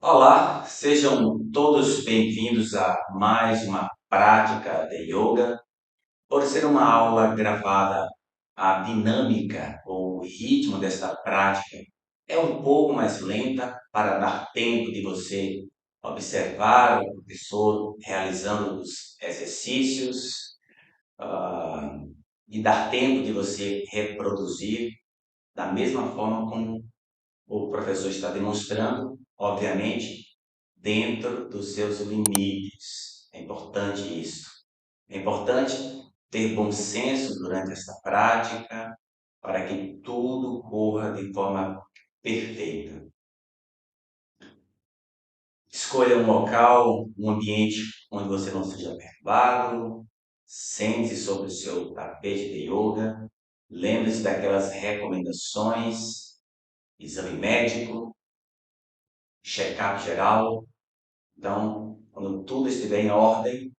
Olá, sejam todos bem-vindos a mais uma prática de yoga. Por ser uma aula gravada, a dinâmica ou o ritmo desta prática é um pouco mais lenta para dar tempo de você observar o professor realizando os exercícios, ah, e dar tempo de você reproduzir da mesma forma como o professor está demonstrando, obviamente, dentro dos seus limites. É importante isso. É importante ter bom senso durante esta prática para que tudo corra de forma perfeita. Escolha um local, um ambiente onde você não seja perturbado. Sente-se sobre o seu tapete de yoga. Lembre-se daquelas recomendações: exame médico, check-up geral. Então, quando tudo estiver em ordem,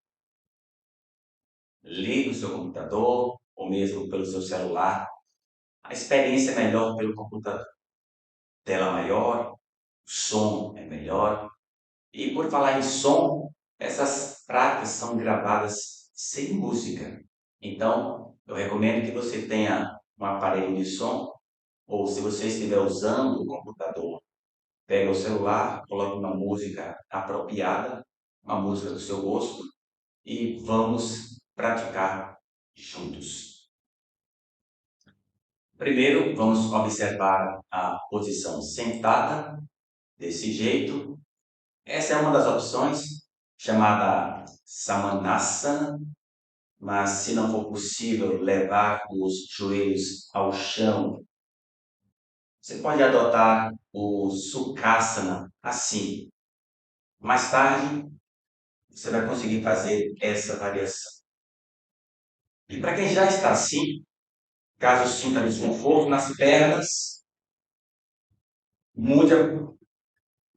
ligue o seu computador ou mesmo pelo seu celular. A experiência é melhor pelo computador. Tela maior, o som é melhor. E por falar em som, essas práticas são gravadas sem música. Então, eu recomendo que você tenha um aparelho de som, ou se você estiver usando o computador, pegue o celular, coloque uma música apropriada, uma música do seu gosto, e vamos praticar juntos. Primeiro, vamos observar a posição sentada, desse jeito. Essa é uma das opções, chamada Samanasana, mas se não for possível levar os joelhos ao chão, você pode adotar o Sukhasana assim. Mais tarde, você vai conseguir fazer essa variação. E para quem já está assim, caso sinta desconforto nas pernas, mude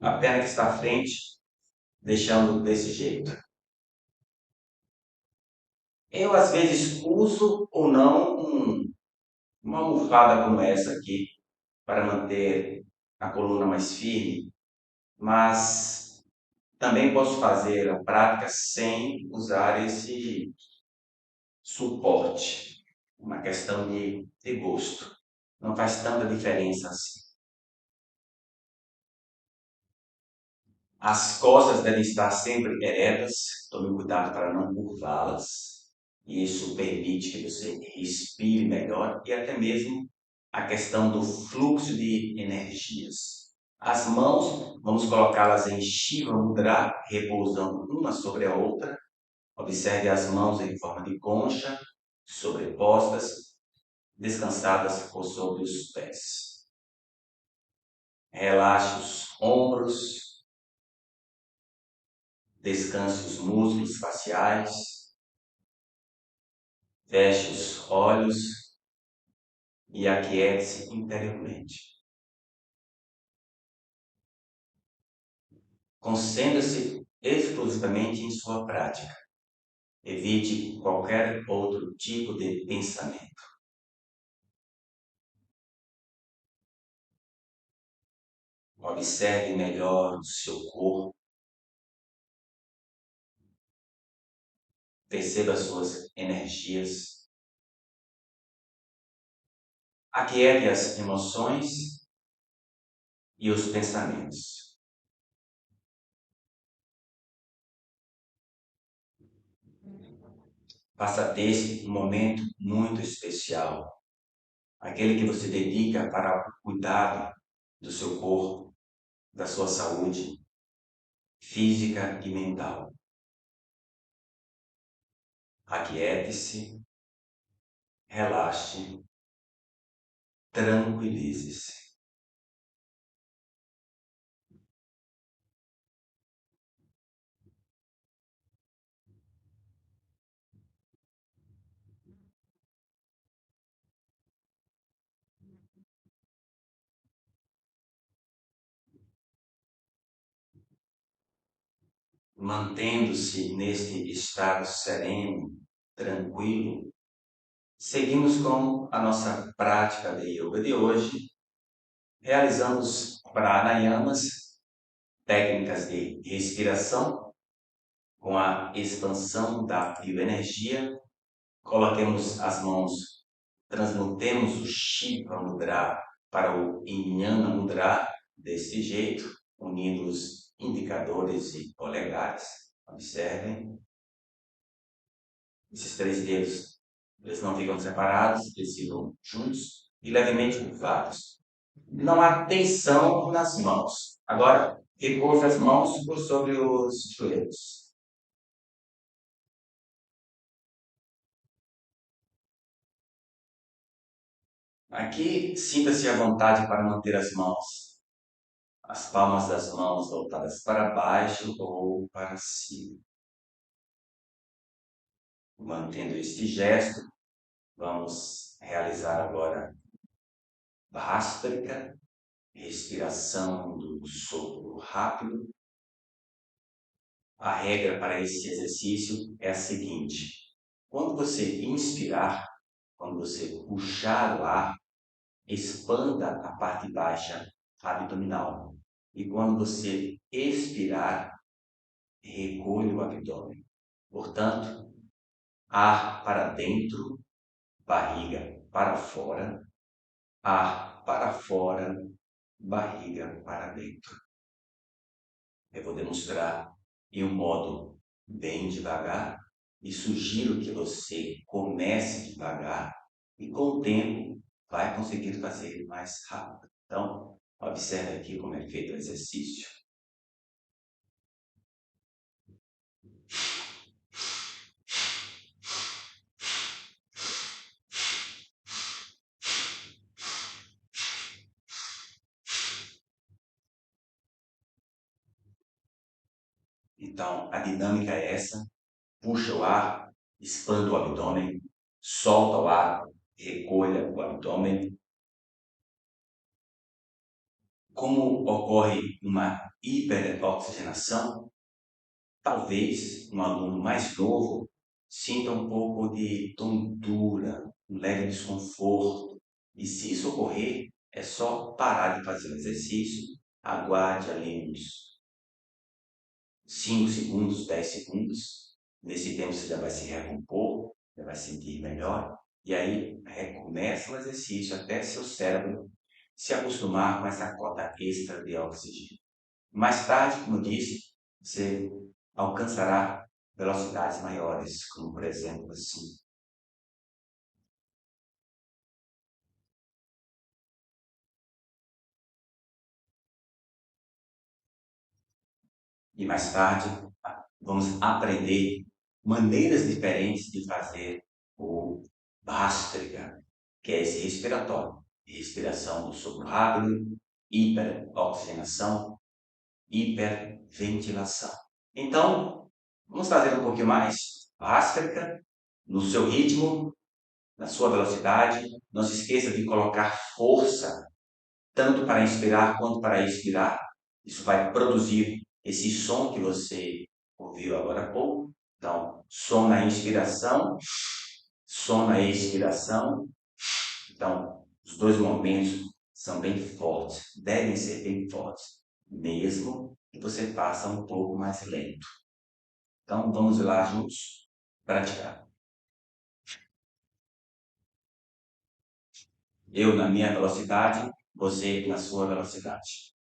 a perna que está à frente, deixando desse jeito. Eu, às vezes, uso ou não uma almofada como essa aqui para manter a coluna mais firme, mas também posso fazer a prática sem usar esse suporte. Uma questão de gosto. Não faz tanta diferença assim. As costas devem estar sempre eretas, tome cuidado para não curvá-las. Isso permite que você respire melhor e até mesmo a questão do fluxo de energias. As mãos, vamos colocá-las em Shiva Mudra, repousando uma sobre a outra. Observe as mãos em forma de concha, sobrepostas, descansadas por sobre os pés. Relaxe os ombros, descanse os músculos faciais, feche os olhos e aquiete-se interiormente. Concentre-se exclusivamente em sua prática. Evite qualquer outro tipo de pensamento. Observe melhor o seu corpo. Perceba as suas energias. Aquiete as emoções e os pensamentos. Faça desse um momento muito especial. Aquele que você dedica para o cuidado do seu corpo, da sua saúde física e mental. Aquiete-se, relaxe, tranquilize-se. Mantendo-se neste estado sereno, tranquilo, seguimos com a nossa prática de yoga de hoje, realizando os pranayamas, técnicas de respiração com a expansão da bioenergia. Coloquemos as mãos, transmutemos o Shiva Mudra para o Jnana Mudra, desse jeito, unindo os indicadores e polegares. Observem, esses três dedos, eles não ficam separados, eles ficam juntos e levemente curvados. Não há tensão nas mãos. Agora, repousa as mãos por sobre os joelhos. Aqui, sinta-se à vontade para manter as palmas das mãos voltadas para baixo ou para cima. Mantendo este gesto, vamos realizar agora Bhastrika, respiração do sopro rápido. A regra para esse exercício é a seguinte: quando você inspirar, quando você puxar o ar, expanda a parte baixa abdominal. E quando você expirar, recolha o abdômen. Portanto, ar para dentro, barriga para fora, ar para fora, barriga para dentro. Eu vou demonstrar em um modo bem devagar e sugiro que você comece devagar e com o tempo vai conseguir fazer mais rápido. Então, observe aqui como é feito o exercício. Então, a dinâmica é essa: puxa o ar, expanda o abdômen, solta o ar, recolha o abdômen. Como ocorre uma hiperoxigenação, talvez um aluno mais novo sinta um pouco de tontura, um leve desconforto. E se isso ocorrer, é só parar de fazer o exercício, aguarde ali uns 5 segundos, 10 segundos. Nesse tempo você já vai se recompor, já vai sentir melhor. E aí recomeça o exercício até seu cérebro se acostumar com essa cota extra de oxigênio. Mais tarde, como eu disse, você alcançará velocidades maiores, como por exemplo assim. E mais tarde, vamos aprender maneiras diferentes de fazer o Bhastrika, que é esse respiratório. Respiração do sopro rápido, hiperoxigenação, hiperventilação. Então, vamos fazer um pouquinho mais Bhastrika, no seu ritmo, na sua velocidade. Não se esqueça de colocar força, tanto para inspirar quanto para expirar. Isso vai produzir esse som que você ouviu agora há pouco. Então, som na inspiração, som na expiração. Então, os dois momentos são bem fortes, devem ser bem fortes, mesmo que você faça um pouco mais lento. Então, vamos lá juntos praticar. Eu na minha velocidade, você na sua velocidade.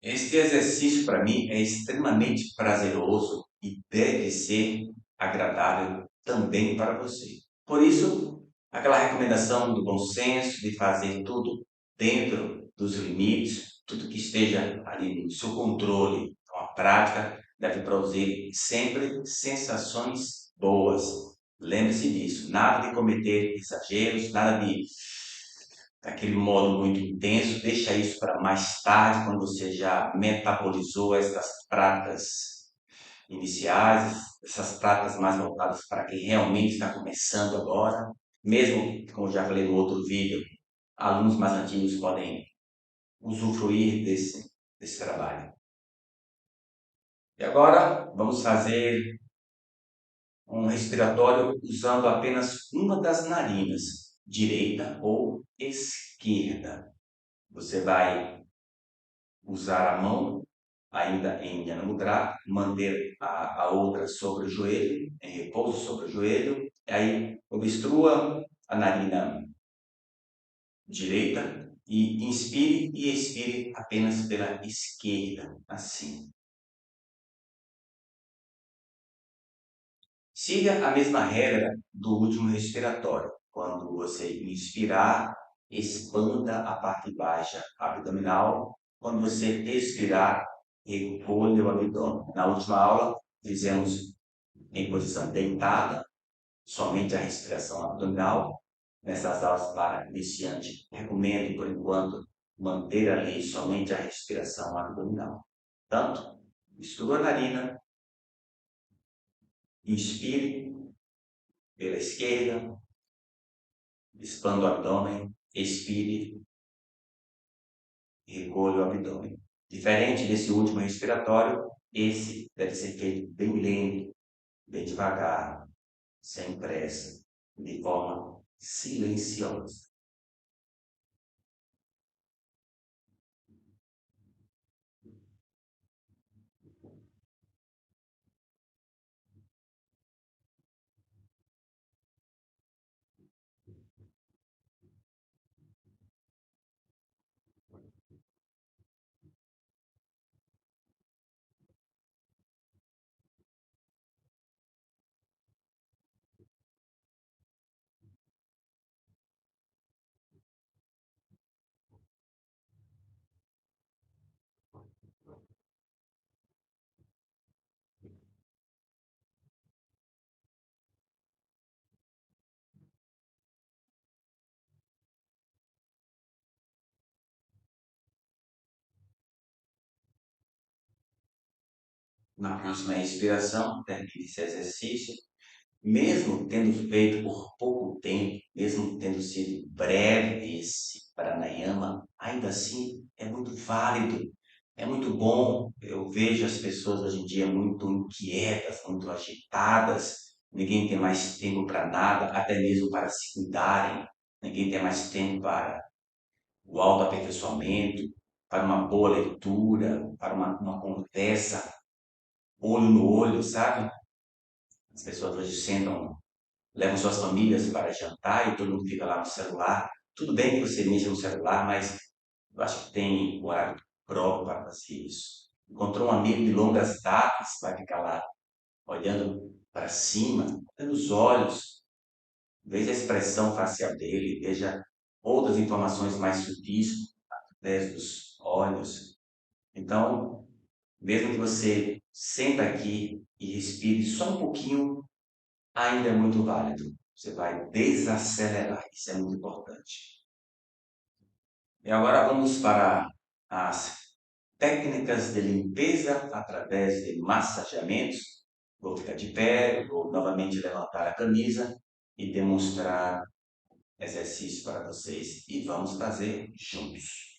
Este exercício para mim é extremamente prazeroso e deve ser agradável também para você. Por isso, aquela recomendação do bom senso, de fazer tudo dentro dos limites, tudo que esteja ali no seu controle, com a prática, deve produzir sempre sensações boas. Lembre-se disso, nada de cometer exageros, nada de daquele modo muito intenso, deixa isso para mais tarde, quando você já metabolizou essas práticas iniciais, essas práticas mais voltadas para quem realmente está começando agora. Mesmo, como já falei no outro vídeo, alunos mais antigos podem usufruir desse trabalho. E agora vamos fazer um respiratório usando apenas uma das narinas, direita ou esquerda. Você vai usar a mão ainda em Jnana Mudra, manter a outra sobre o joelho, em repouso sobre o joelho, e aí obstrua a narina direita e inspire e expire apenas pela esquerda, assim. Siga a mesma regra do último respiratório. Quando você inspirar, expanda a parte baixa abdominal. Quando você expirar, recolha o abdômen. Na última aula, fizemos em posição deitada, somente a respiração abdominal. Nessas aulas para iniciante, recomendo, por enquanto, manter ali somente a respiração abdominal. Portanto, mistura a narina, inspire pela esquerda, expanda o abdômen, expire, recolha o abdômen. Diferente desse último respiratório, esse deve ser feito bem lento, bem devagar, sem pressa, de forma silenciosa. Na próxima respiração, termine esse exercício, mesmo tendo feito por pouco tempo, mesmo tendo sido breve esse pranayama, ainda assim é muito válido, é muito bom. Eu vejo as pessoas hoje em dia muito inquietas, muito agitadas, ninguém tem mais tempo para nada, até mesmo para se cuidarem, ninguém tem mais tempo para o autoaperfeiçoamento, para uma boa leitura, para uma conversa olho no olho, sabe? As pessoas hoje sentam, levam suas famílias para jantar e todo mundo fica lá no celular. Tudo bem que você mexa no celular, mas eu acho que tem horário próprio para fazer isso. Encontrou um amigo de longas datas, vai ficar lá olhando para cima, olhando os olhos, veja a expressão facial dele, veja outras informações mais sutis através dos olhos. Então, mesmo que você senta aqui e respire só um pouquinho, ainda é muito válido. Você vai desacelerar, isso é muito importante. E agora vamos para as técnicas de limpeza através de massageamentos. Vou ficar de pé, vou novamente levantar a camisa e demonstrar exercício para vocês. E vamos fazer juntos.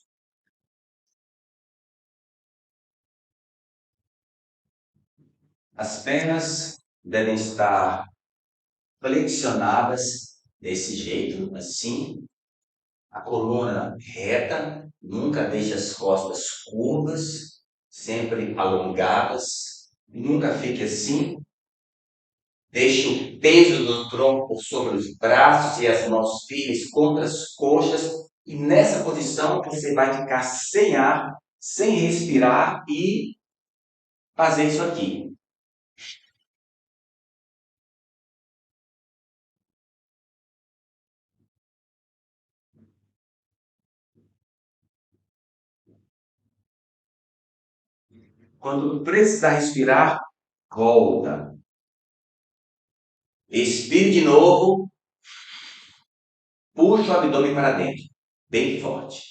As pernas devem estar flexionadas desse jeito, assim, a coluna reta, nunca deixe as costas curvas, sempre alongadas, nunca fique assim. Deixe o peso do tronco sobre os braços e as mãos firmes contra as coxas, e nessa posição você vai ficar sem ar, sem respirar e fazer isso aqui. Quando precisar respirar, volta. Expire de novo, puxa o abdômen para dentro, bem forte.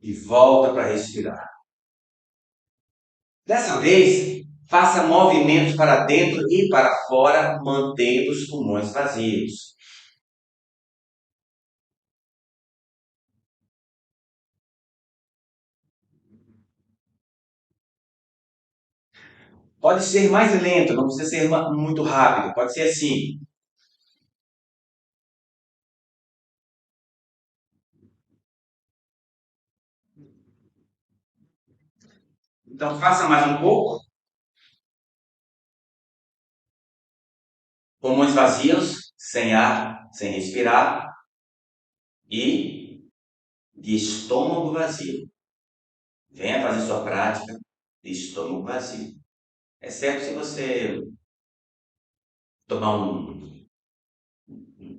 E volta para respirar. Dessa vez, faça movimentos para dentro e para fora, mantendo os pulmões vazios. Pode ser mais lento, não precisa ser muito rápido, pode ser assim. Então, faça mais um pouco, pulmões vazios, sem ar, sem respirar, e de estômago vazio. Venha fazer sua prática de estômago vazio. Exceto se você tomar um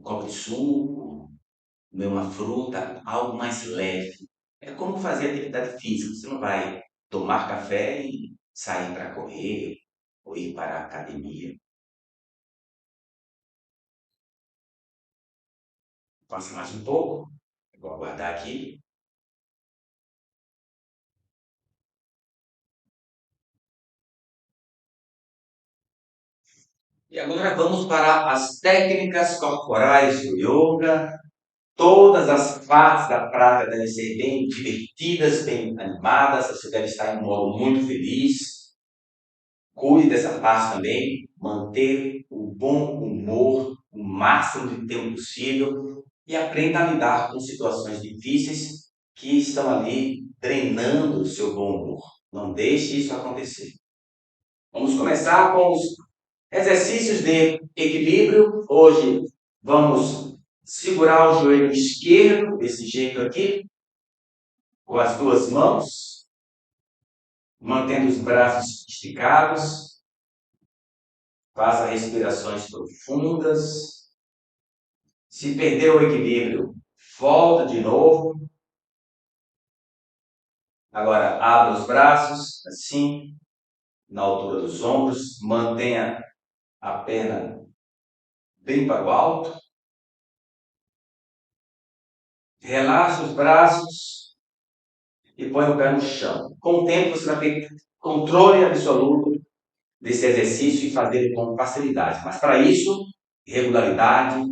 copo de suco, comer uma fruta, algo mais leve. É como fazer atividade física. Você não vai tomar café e sair para correr ou ir para a academia. Faça mais um pouco. Vou aguardar aqui. E agora vamos para as técnicas corporais do yoga. Todas as partes da prática devem ser bem divertidas, bem animadas. Você deve estar em um modo muito feliz. Cuide dessa parte também. Manter o bom humor o máximo de tempo possível e aprenda a lidar com situações difíceis que estão ali drenando o seu bom humor. Não deixe isso acontecer. Vamos começar com os exercícios de equilíbrio. Hoje vamos segurar o joelho esquerdo, desse jeito aqui, com as duas mãos, mantendo os braços esticados. Faça respirações profundas. Se perder o equilíbrio, volta de novo. Agora, abra os braços, assim, na altura dos ombros. Mantenha a perna bem para o alto. Relaxa os braços e põe o pé no chão. Com o tempo, você vai ter controle absoluto desse exercício e fazer com facilidade. Mas para isso, regularidade,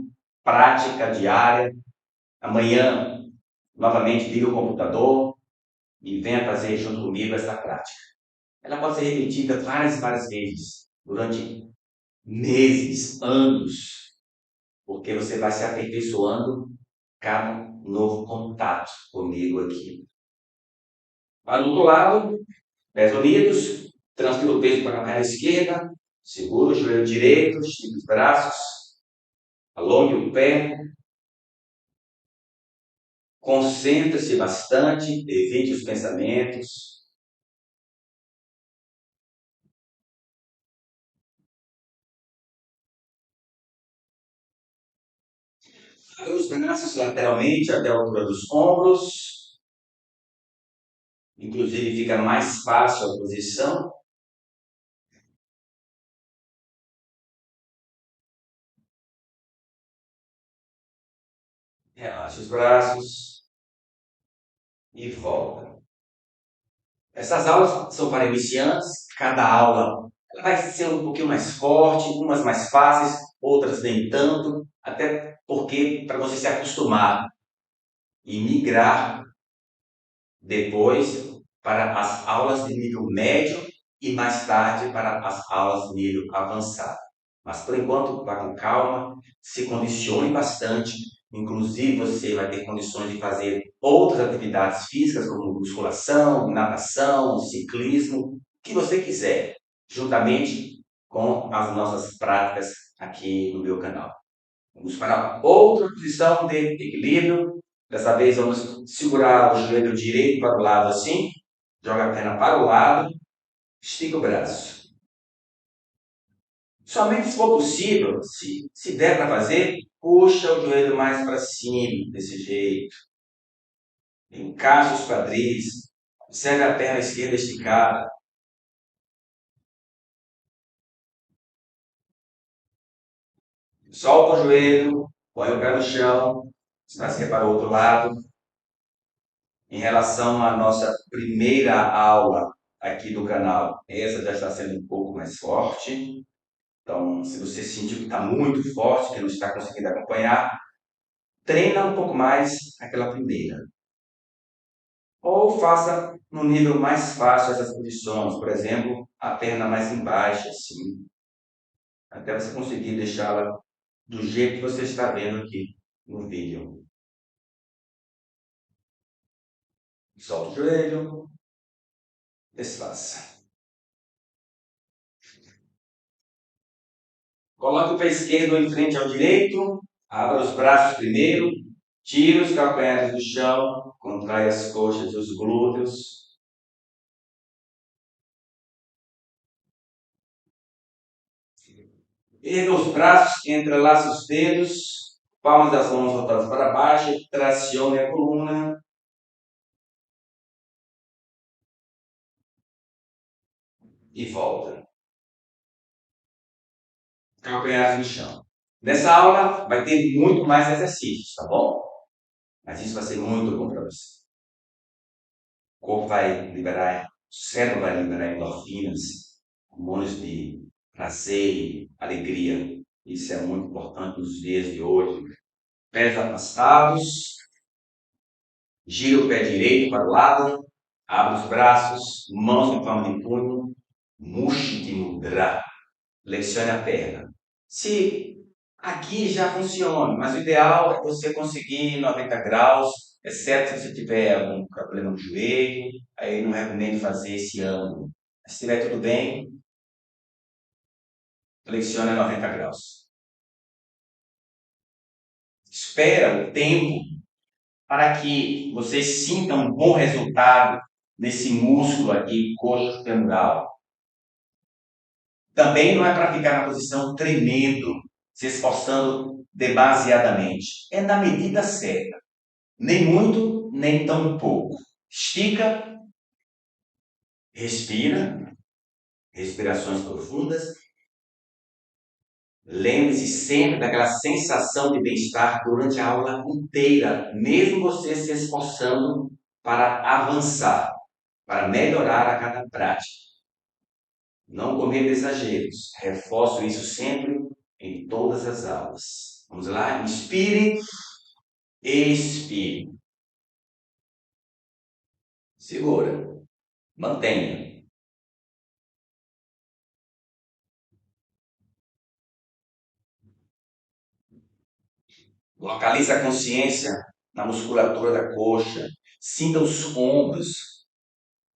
prática diária. Amanhã, novamente, liga o computador e venha fazer junto comigo essa prática. Ela pode ser repetida várias e várias vezes, durante meses, anos, porque você vai se aperfeiçoando cada novo contato comigo aqui. Para o outro lado, pés unidos, transfira o peso para a perna esquerda, segura o joelho direito, estica os braços, alongue o pé, concentre-se bastante, evite os pensamentos. Abra os braços lateralmente até a altura dos ombros, inclusive fica mais fácil a posição. Relaxe os braços e volta. Essas aulas são para iniciantes, cada aula ela vai ser um pouquinho mais forte, umas mais fáceis, outras nem tanto, até porque para você se acostumar e migrar depois para as aulas de nível médio e mais tarde para as aulas de nível avançado. Mas por enquanto, vá com calma, se condicione bastante, inclusive você vai ter condições de fazer outras atividades físicas, como musculação, natação, ciclismo, o que você quiser, juntamente com as nossas práticas aqui no meu canal. Vamos para outra posição de equilíbrio. Dessa vez vamos segurar o joelho direito para o lado assim, joga a perna para o lado, estica o braço. Somente se for possível, se der para fazer, puxa o joelho mais para cima, desse jeito. Encaixa os quadris, observe a perna esquerda esticada. Solta o joelho, põe o pé no chão, se para o outro lado. Em relação à nossa primeira aula aqui do canal, essa já está sendo um pouco mais forte. Então, se você sentir que está muito forte, que não está conseguindo acompanhar, treina um pouco mais aquela primeira. Ou faça no nível mais fácil essas posições, por exemplo, a perna mais embaixo, assim, até você conseguir deixá-la do jeito que você está vendo aqui no vídeo. Solta o joelho, desfaça. Coloque o pé esquerdo em frente ao direito, abra os braços primeiro, tira os calcanhares do chão, contrai as coxas e os glúteos. Erga os braços, entrelaça os dedos, palmas das mãos voltadas para baixo, tracione a coluna. E volta. Calcanhares no chão. Nessa aula vai ter muito mais exercícios, tá bom? Mas isso vai ser muito bom para você. O corpo vai liberar, o cérebro vai liberar endorfinas, hormônios de prazer e alegria. Isso é muito importante nos dias de hoje. Pés afastados, gira o pé direito para o lado, abre os braços, mãos em forma de punho, Mushti Mudra. Flexione a perna. Se aqui já funciona, mas o ideal é você conseguir 90 graus, exceto se você tiver algum problema no joelho, aí não recomendo fazer esse ângulo. Se estiver tudo bem, flexione a 90 graus. Espera o tempo para que você sinta um bom resultado nesse músculo aqui, coxo femoral. Também não é para ficar na posição tremendo, se esforçando demasiadamente. É na medida certa. Nem muito, nem tão pouco. Estica, respira, respirações profundas. Lembre-se sempre daquela sensação de bem-estar durante a aula inteira, mesmo você se esforçando para avançar, para melhorar a cada prática. Não cometa exageros. Reforço isso sempre em todas as aulas. Vamos lá? Inspire, expire. Segura. Mantenha. Localize a consciência na musculatura da coxa. Sinta os ombros.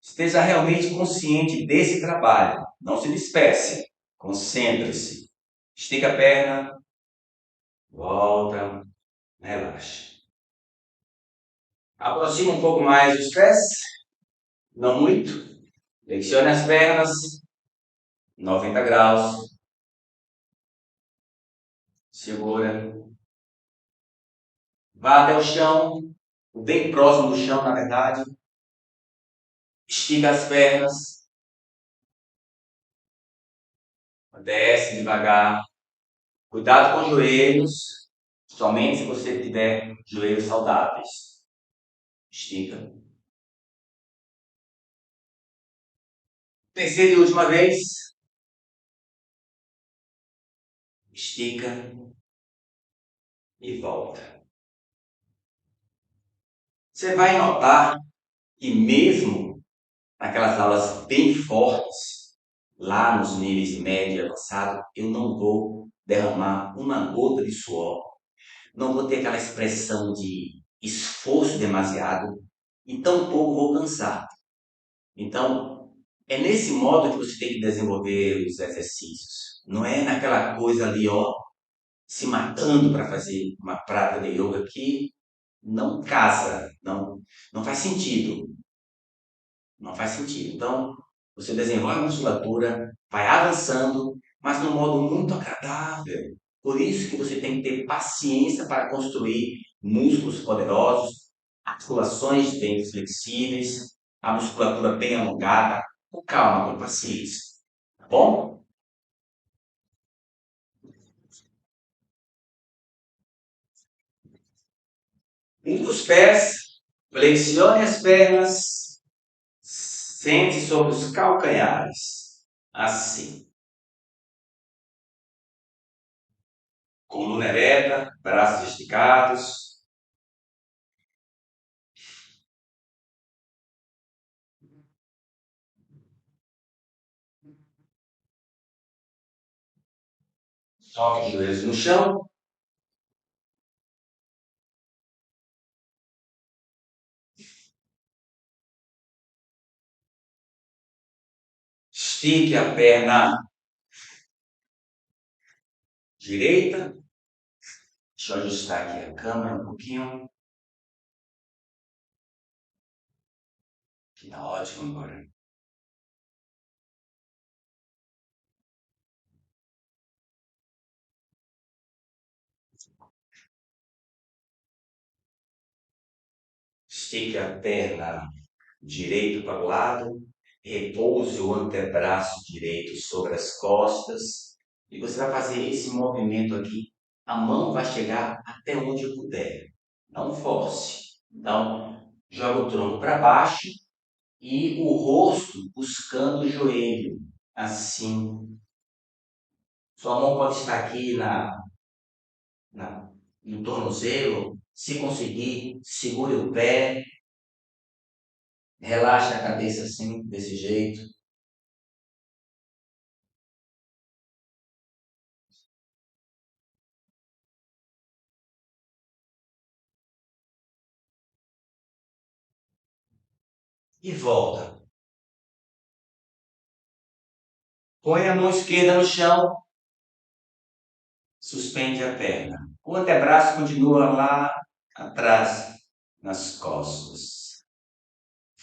Esteja realmente consciente desse trabalho. Não se disperse. Concentre-se. Estica a perna. Volta. Relaxa. Aproxima um pouco mais os pés. Não muito. Flexione as pernas. 90 graus. Segura. Vá até o chão. Bem próximo do chão, na verdade. Estica as pernas. Desce devagar. Cuidado com os joelhos, somente se você tiver joelhos saudáveis. Estica. Terceira e última vez. Estica e volta. Você vai notar que mesmo naquelas aulas bem fortes, lá nos níveis médio e avançado, eu não vou derramar uma gota de suor. Não vou ter aquela expressão de esforço demasiado e tampouco vou cansar. Então, é nesse modo que você tem que desenvolver os exercícios. Não é naquela coisa ali, ó, se matando para fazer uma prática de yoga que não casa, não faz sentido. Não faz sentido. Então, você desenvolve a musculatura, vai avançando mas de um modo muito agradável. Por isso que você tem que ter paciência para construir músculos poderosos, articulações bem flexíveis, a musculatura bem alongada, com calma, com paciência. Tá bom? Um dos pés, flexione as pernas, sente sobre os calcanhares. Assim. Coluna ereta, braços esticados. Toque os joelhos no chão. Estique a perna direita. Deixa eu ajustar aqui a câmera um pouquinho. Que tá ótimo agora. Estique a perna direita para o lado. Repouse o antebraço direito sobre as costas. E você vai fazer esse movimento aqui. A mão vai chegar até onde eu puder. Não force. Então, joga o tronco para baixo e o rosto buscando o joelho. Assim. Sua mão pode estar aqui no tornozelo. Se conseguir, segure o pé, relaxa a cabeça assim, desse jeito. E volta. Põe a mão esquerda no chão, suspende a perna. O antebraço continua lá atrás, nas costas.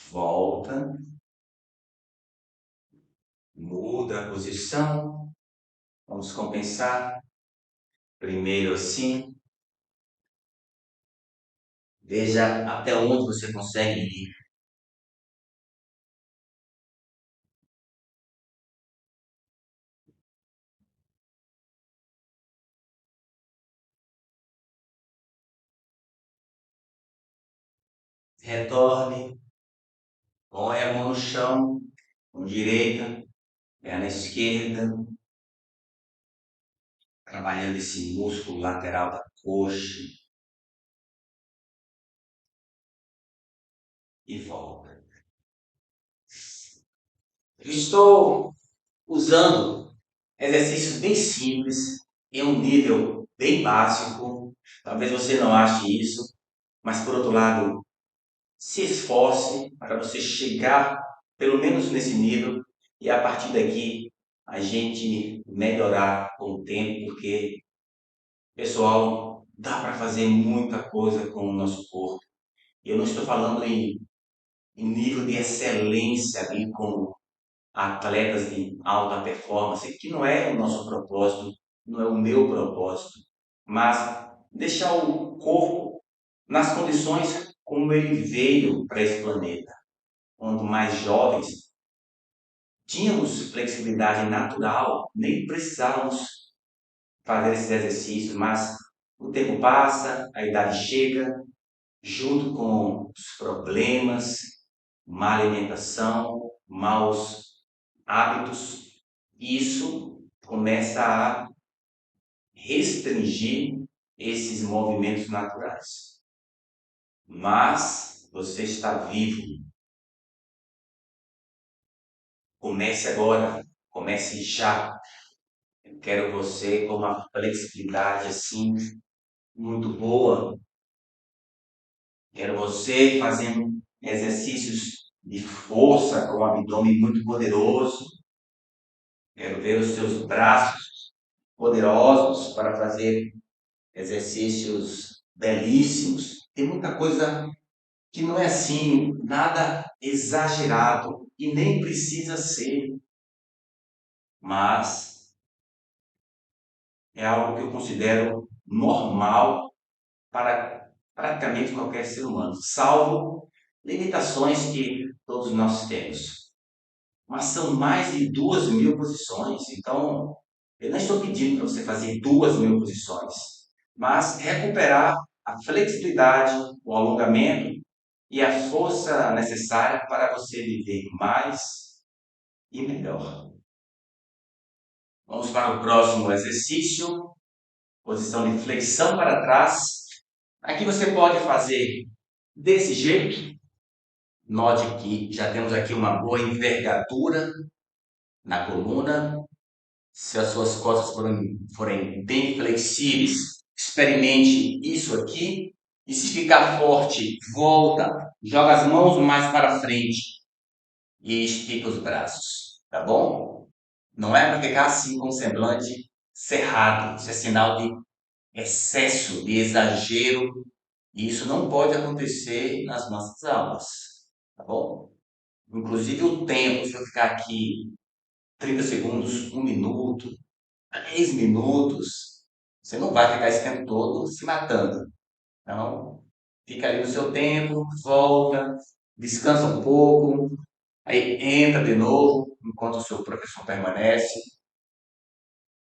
Volta, muda a posição. Vamos compensar. Primeiro assim. Veja até onde você consegue ir. Retorne, põe a mão no chão, mão direita, perna esquerda, trabalhando esse músculo lateral da coxa e volta. Eu estou usando exercícios bem simples, em um nível bem básico. Talvez você não ache isso, mas por outro lado, se esforce para você chegar pelo menos nesse nível e a partir daqui a gente melhorar com o tempo, porque, pessoal, dá para fazer muita coisa com o nosso corpo. Eu não estou falando em nível de excelência ali com atletas de alta performance, que não é o nosso propósito, não é o meu propósito, mas deixar o corpo nas condições como ele veio para esse planeta. Quando mais jovens, tínhamos flexibilidade natural, nem precisávamos fazer esses exercícios, mas o tempo passa, a idade chega, junto com os problemas, má alimentação, maus hábitos, isso começa a restringir esses movimentos naturais. Mas você está vivo. Comece agora, comece já. Eu quero você com uma flexibilidade assim muito boa. Quero você fazendo exercícios de força com o abdômen muito poderoso. Quero ver os seus braços poderosos para fazer exercícios belíssimos. Tem muita coisa que não é assim, nada exagerado e nem precisa ser, mas é algo que eu considero normal para praticamente qualquer ser humano, salvo limitações que todos nós temos. Mas são mais de 2.000 posições, então eu não estou pedindo para você fazer 2.000 posições, mas recuperar a flexibilidade, o alongamento e a força necessária para você viver mais e melhor. Vamos para o próximo exercício, posição de flexão para trás. Aqui você pode fazer desse jeito. Note que já temos aqui uma boa envergadura na coluna. Se as suas costas forem bem flexíveis, experimente isso aqui. E se ficar forte, volta, joga as mãos mais para frente e estica os braços, tá bom? Não é para ficar assim com o semblante cerrado. Isso é sinal de excesso, de exagero. E isso não pode acontecer nas nossas aulas, tá bom? Inclusive o tempo, se eu ficar aqui 30 segundos, 1 minuto, 10 minutos, você não vai ficar esse tempo todo se matando. Então, fica ali no seu tempo, volta, descansa um pouco, aí entra de novo, enquanto o seu professor permanece,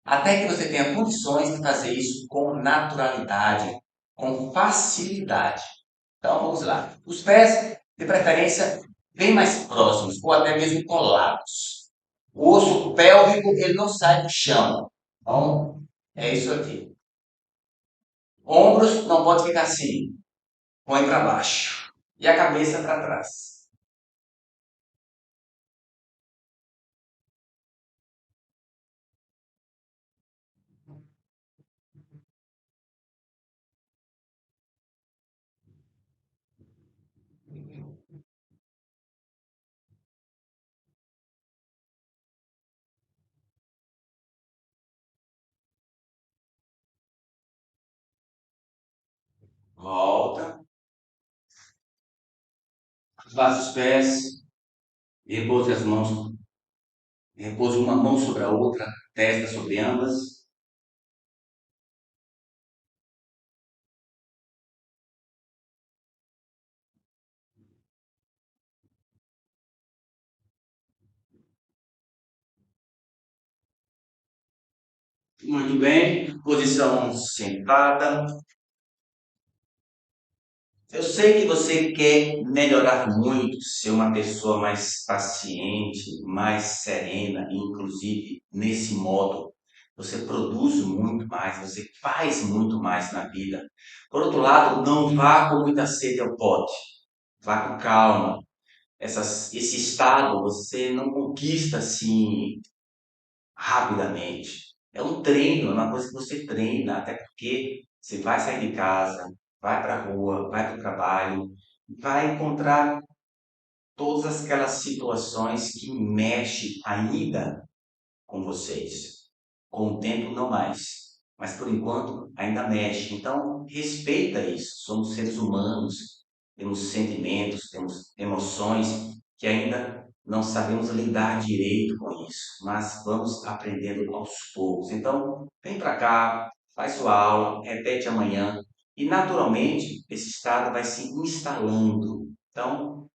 até que você tenha condições de fazer isso com naturalidade, com facilidade. Então, vamos lá. Os pés, de preferência, bem mais próximos, ou até mesmo colados. O osso pélvico, ele não sai do chão. Então, é isso aqui. Ombros não pode ficar assim. Põe para baixo. E a cabeça para trás. Volta. Faça os pés. Repouse as mãos. Repouse uma mão sobre a outra. Testa sobre ambas. Muito bem. Posição sentada. Eu sei que você quer melhorar muito, ser uma pessoa mais paciente, mais serena, e inclusive nesse modo você produz muito mais, você faz muito mais na vida. Por outro lado, não vá com muita sede ao pote, vá com calma. Esse estado você não conquista assim rapidamente. É um treino, é uma coisa que você treina, até porque você vai sair de casa, vai para a rua, vai para o trabalho, vai encontrar todas aquelas situações que mexem ainda com vocês. Com o tempo não mais, mas por enquanto ainda mexe. Então respeita isso. Somos seres humanos, temos sentimentos, temos emoções que ainda não sabemos lidar direito com isso, mas vamos aprendendo aos poucos. Então vem para cá, faz sua aula, repete amanhã e naturalmente esse estado vai se instalando. Então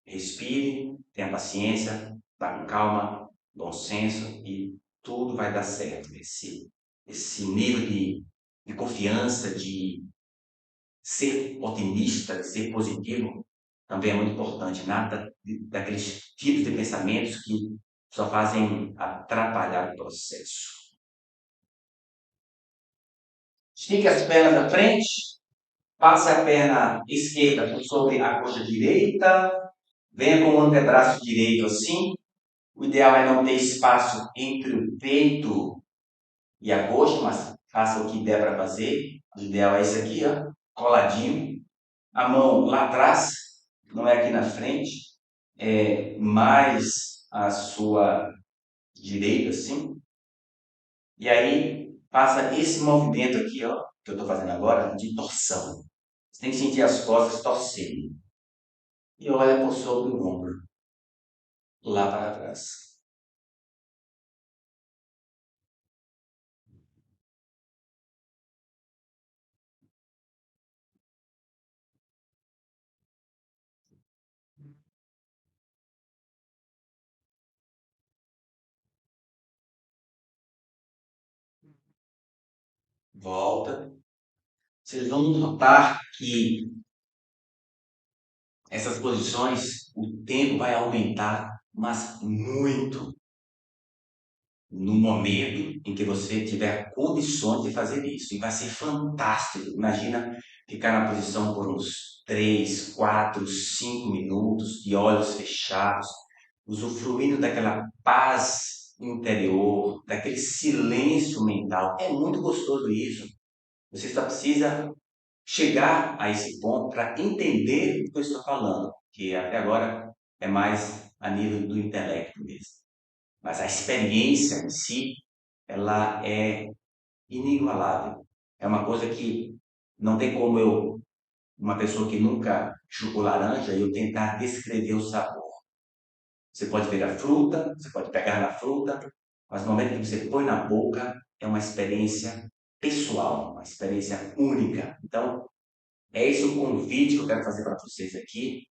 respire, tenha paciência, vá com calma, bom senso e tudo vai dar certo. Esse nível de confiança, de ser otimista, de ser positivo, também é muito importante. Nada daqueles tipos de pensamentos que só fazem atrapalhar o processo. Estique as pernas à frente, passe a perna esquerda por sobre a coxa direita, venha com o antebraço direito assim. O ideal é não ter espaço entre o peito e a coxa, mas faça o que der para fazer. O ideal é esse aqui, ó, coladinho. A mão lá atrás, não é aqui na frente, é mais a sua direita, assim. E aí, faça esse movimento aqui, ó, que eu estou fazendo agora, de torção. Você tem que sentir as costas torcendo. E olha por sobre o ombro, lá para trás. volta. Vocês vão notar que essas posições, o tempo vai aumentar, mas muito no momento em que você tiver condições de fazer isso. E vai ser fantástico. Imagina ficar na posição por uns 3, 4, 5 minutos, de olhos fechados, usufruindo daquela paz interior, daquele silêncio mental. É muito gostoso isso. Você só precisa chegar a esse ponto para entender o que eu estou falando, que até agora é mais a nível do intelecto mesmo. Mas a experiência em si, ela é inigualável. É uma coisa que não tem como uma pessoa que nunca chupou laranja, eu tentar descrever o sabor. Você pode ver a fruta, você pode pegar na fruta, mas no momento que você põe na boca, é uma experiência pessoal, uma experiência única. Então, é esse o convite que eu quero fazer para vocês aqui,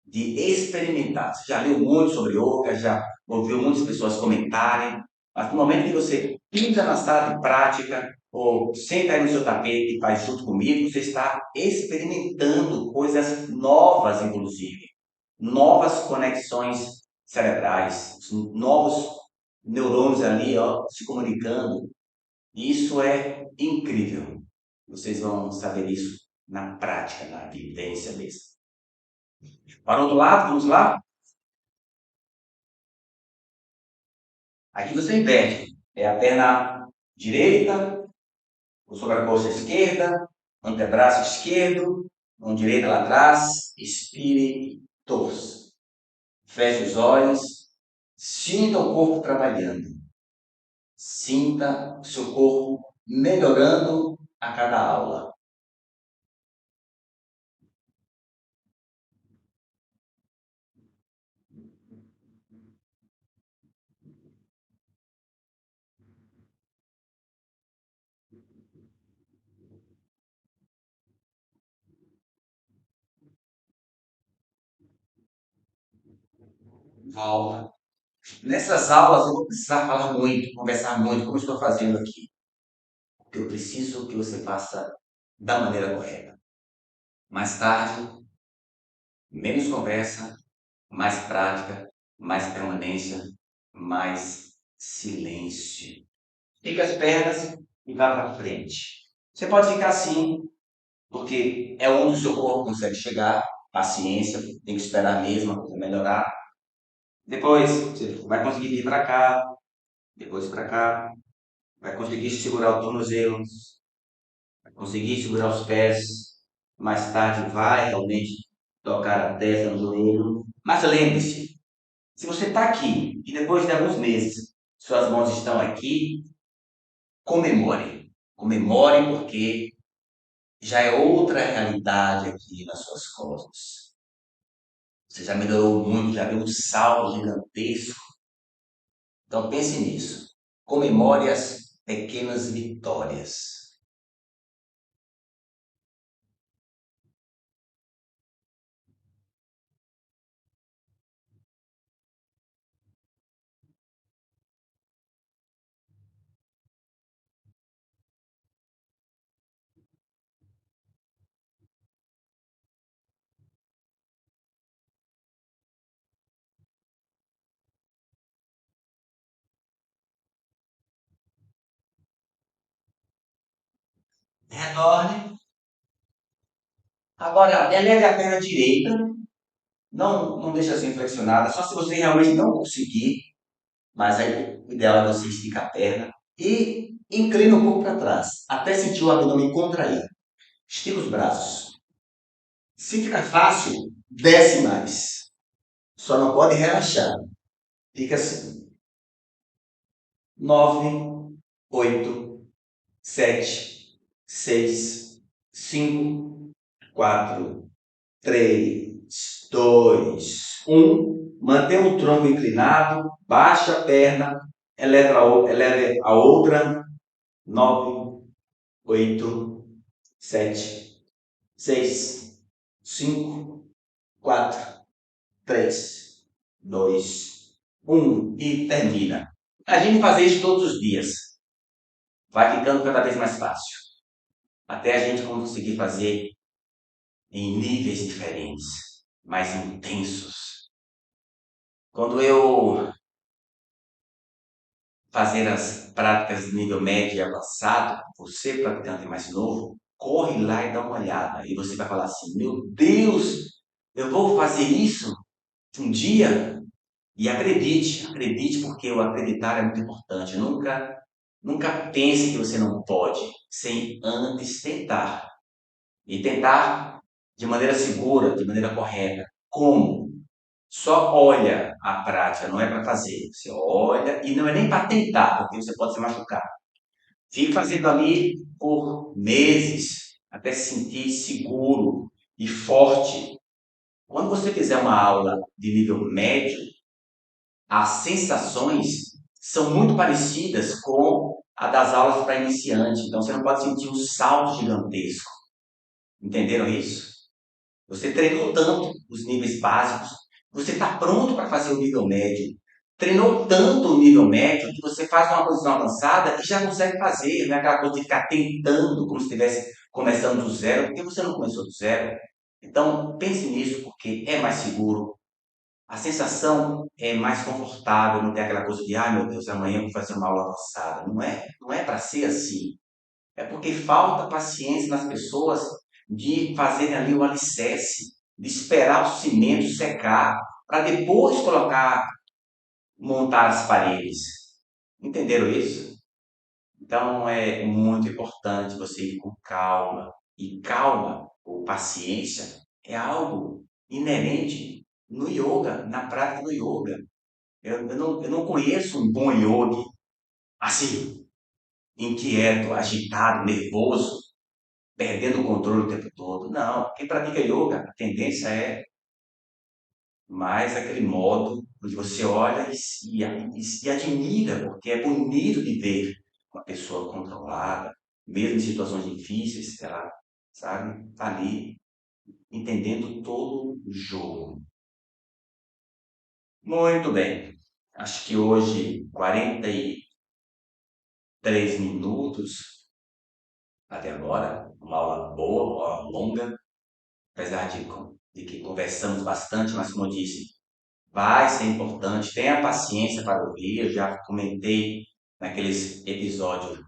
de experimentar. Você já leu muito sobre yoga, já ouviu muitas pessoas comentarem, mas no momento que você pisa na sala de prática, ou senta aí no seu tapete e faz junto comigo, você está experimentando coisas novas, inclusive. Novas conexões cerebrais, novos neurônios ali, ó, se comunicando. Isso é incrível. Vocês vão saber isso na prática, na vivência mesmo. Para o outro lado, vamos lá? Aqui você inverte. É a perna direita, o sobrecoxa esquerda, antebraço esquerdo, mão direita lá atrás, expire e torça. Feche os olhos, sinta o corpo trabalhando. Sinta o seu corpo melhorando a cada aula. Volta. Nessas aulas eu vou precisar falar muito, conversar muito, como estou fazendo aqui. Porque eu preciso que você faça da maneira correta. Mais tarde, menos conversa, mais prática, mais permanência, mais silêncio. Fica as pernas e vá para frente. Você pode ficar assim, porque é onde o seu corpo consegue chegar. Paciência, tem que esperar mesmo para melhorar. Depois você vai conseguir vir para cá, depois para cá, vai conseguir segurar o tornozelo, vai conseguir segurar os pés. Mais tarde vai realmente tocar a testa no joelho. Mas lembre-se, se você está aqui e depois de alguns meses suas mãos estão aqui, comemore. Comemore porque já é outra realidade aqui nas suas costas. Você já melhorou muito, já deu um salto gigantesco. Então pense nisso. Comemore as pequenas vitórias. Retorne. Agora, eleve a perna direita. Não deixe assim flexionada. Só se você realmente não conseguir. Mas aí o ideal é você esticar a perna e inclina um pouco para trás, até sentir o abdômen contrair. Estica os braços. Se ficar fácil, desce mais. Só não pode relaxar. Fica assim. 9, 8, 7, 6, 5, 4, 3, 2, 1. Mantenha o tronco inclinado, baixa a perna, eleve a outra. 9, 8, 7, 6, 5, 4, 3, 2, 1 e termina. A gente faz isso todos os dias. vai ficando cada vez mais fácil, até a gente conseguir fazer em níveis diferentes, mais intensos. Quando eu fazer as práticas de nível médio e avançado, você praticante mais novo, corre lá e dá uma olhada. E você vai falar assim: meu Deus, eu vou fazer isso um dia? E acredite, acredite, porque o acreditar é muito importante. Nunca pense que você não pode, sem antes tentar. E tentar de maneira segura, de maneira correta. Como? Só olha a prática, não é para fazer. Você olha e não é nem para tentar, porque você pode se machucar. Fique fazendo ali por meses, até se sentir seguro e forte. Quando você fizer uma aula de nível médio, as sensações são muito parecidas com a das aulas para iniciante. Então você não pode sentir um salto gigantesco. Entenderam isso? Você treinou tanto os níveis básicos, você está pronto para fazer o nível médio. Treinou tanto o nível médio que você faz uma posição avançada e já consegue fazer. Não é aquela coisa de ficar tentando como se estivesse começando do zero, porque você não começou do zero. Então pense nisso, porque é mais seguro. A sensação é mais confortável, não tem aquela coisa de, ai meu Deus, amanhã eu vou fazer uma aula avançada. Não é para ser assim. É porque falta paciência nas pessoas de fazerem ali o alicerce, de esperar o cimento secar, para depois montar as paredes. Entenderam isso? Então é muito importante você ir com calma. E calma ou paciência é algo inerente no yoga, na prática do yoga. Eu não conheço um bom yogi assim, inquieto, agitado, nervoso, perdendo o controle o tempo todo. Não, quem pratica yoga, a tendência é mais aquele modo onde você olha e admira, porque é bonito de ver uma pessoa controlada, mesmo em situações difíceis, ela, sabe, está ali entendendo todo o jogo. Muito bem. Acho que hoje 43 minutos até agora, uma aula boa, uma aula longa, apesar de que conversamos bastante, mas como eu disse, vai ser importante, tenha paciência para ouvir, eu já comentei naqueles episódios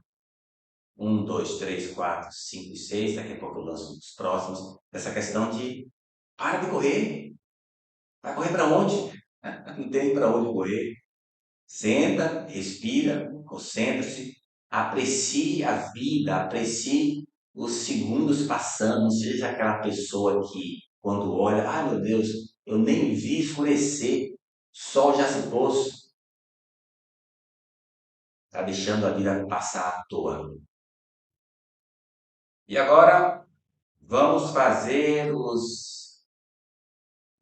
1, 2, 3, 4, 5 e 6, daqui a pouco eu lanço os próximos, dessa questão de para de correr, vai correr para onde? Não tem para onde correr. Senta, respira, concentre-se, aprecie a vida, aprecie os segundos passando, não seja aquela pessoa que, quando olha, ah meu Deus, eu nem vi escurecer, o sol já se pôs, está deixando a vida passar à toa. E agora vamos fazer os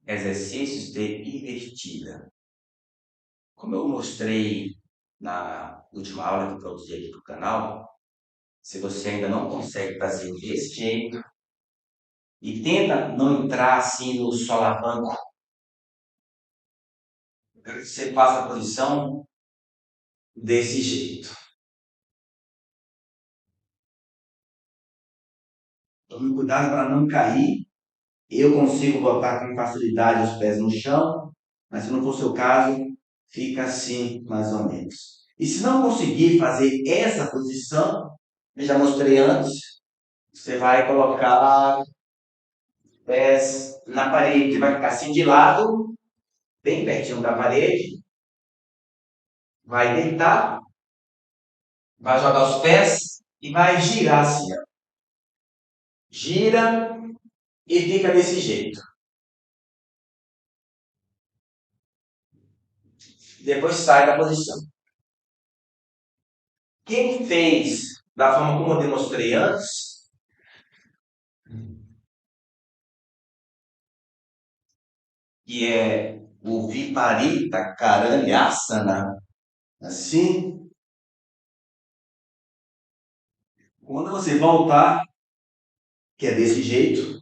exercícios de invertida. Como eu mostrei na última aula que eu produzi aqui para o canal, se você ainda não consegue fazer desse jeito, e tenta não entrar assim no solavanco, você faça a posição desse jeito. Tome cuidado para não cair. Eu consigo botar com facilidade os pés no chão, mas se não for o seu caso, fica assim mais ou menos. E se não conseguir fazer essa posição, eu já mostrei antes, você vai colocar pés na parede, vai ficar assim de lado, bem pertinho da parede, vai deitar, vai jogar os pés e vai girar assim, ó. Gira e fica desse jeito. Depois sai da posição. Quem fez da forma como eu demonstrei antes, que é o Viparita Karanyasana, assim, quando você voltar, que é desse jeito,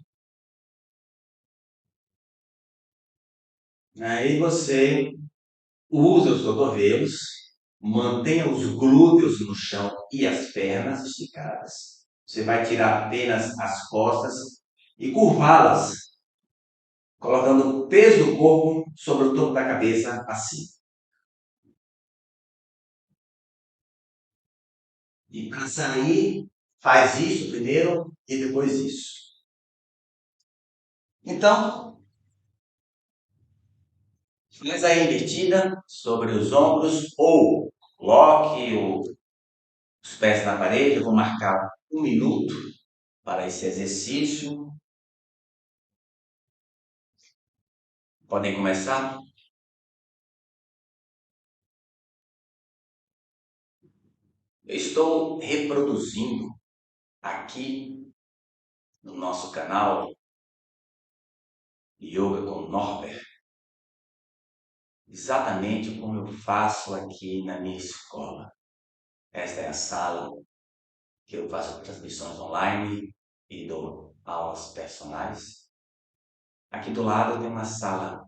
aí você usa os cotovelos, mantenha os glúteos no chão, e as pernas esticadas. Você vai tirar apenas as costas e curvá-las, colocando o peso do corpo sobre o topo da cabeça, assim. E para sair, faz isso primeiro e depois isso. Então, faz a invertida sobre os ombros ou coloque os pés na parede. Eu vou marcar 1 minuto para esse exercício. Podem começar? Eu estou reproduzindo aqui no nosso canal Yoga com Norbert exatamente como eu faço aqui na minha escola. Esta é a sala que eu faço transmissões online e dou aulas personais. Aqui do lado tem uma sala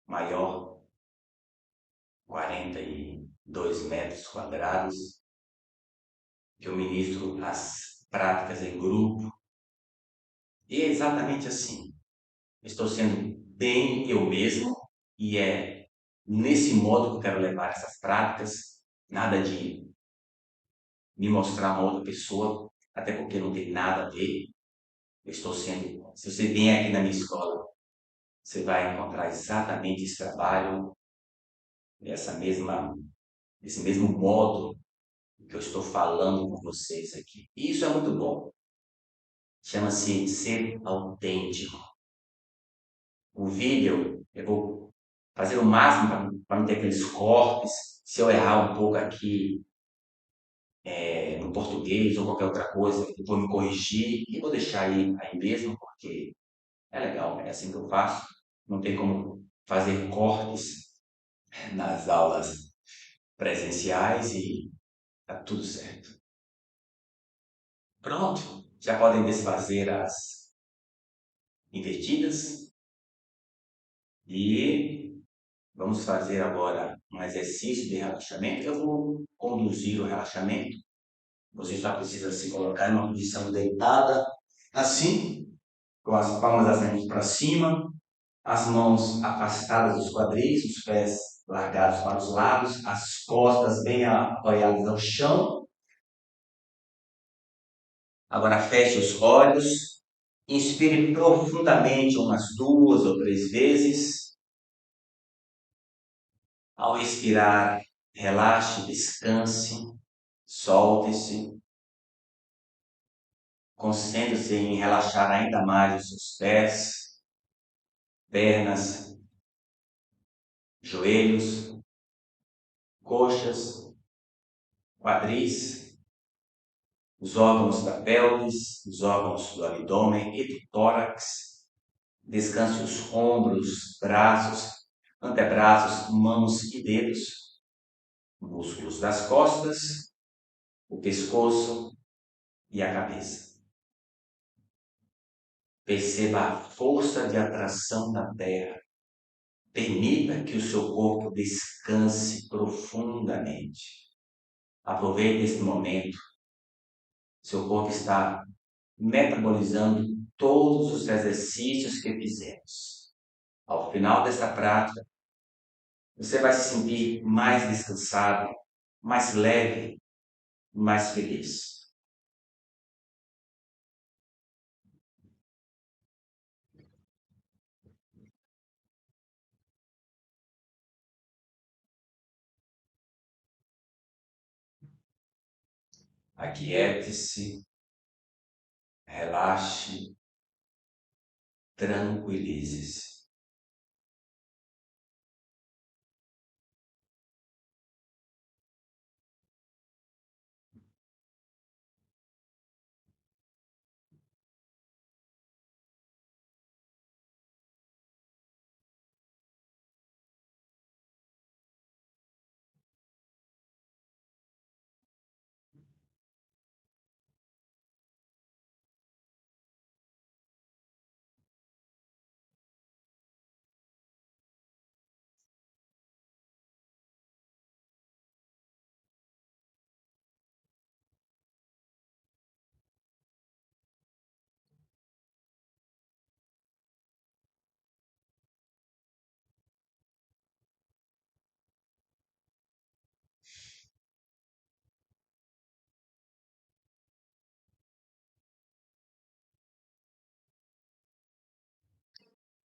maior, 42 metros quadrados, que eu ministro as práticas em grupo. E é exatamente assim. Estou sendo bem eu mesmo e é nesse modo que eu quero levar essas práticas. Nada de me mostrar uma outra pessoa, até porque não tem nada a ver. Eu estou sendo. Se você vier aqui na minha escola, você vai encontrar exatamente esse trabalho, esse mesmo modo que eu estou falando com vocês aqui. E isso é muito bom. Chama-se ser autêntico. O vídeo, eu vou fazer o máximo para não ter aqueles cortes. Se eu errar um pouco aqui no português ou qualquer outra coisa, eu vou me corrigir e vou deixar aí mesmo, porque é legal, é assim que eu faço. Não tem como fazer cortes nas aulas presenciais e tá tudo certo. Pronto, já podem desfazer as invertidas e vamos fazer agora um exercício de relaxamento. Eu vou conduzir o relaxamento. Você só precisa se colocar em uma posição deitada, assim, com as palmas das mãos para cima, as mãos afastadas dos quadris, os pés largados para os lados, as costas bem apoiadas ao chão. Agora feche os olhos, inspire profundamente umas 2 ou 3 vezes. Ao expirar, relaxe, descanse, solte-se. Concentre-se em relaxar ainda mais os seus pés, pernas, joelhos, coxas, quadris, os órgãos da pelvis, os órgãos do abdômen e do tórax. Descanse os ombros, braços, antebraços, mãos e dedos, músculos das costas, o pescoço e a cabeça. Perceba a força de atração da Terra. Permita que o seu corpo descanse profundamente. Aproveite este momento. Seu corpo está metabolizando todos os exercícios que fizemos. Ao final desta prática, você vai se sentir mais descansado, mais leve, mais feliz. Aquiete-se, relaxe, tranquilize-se.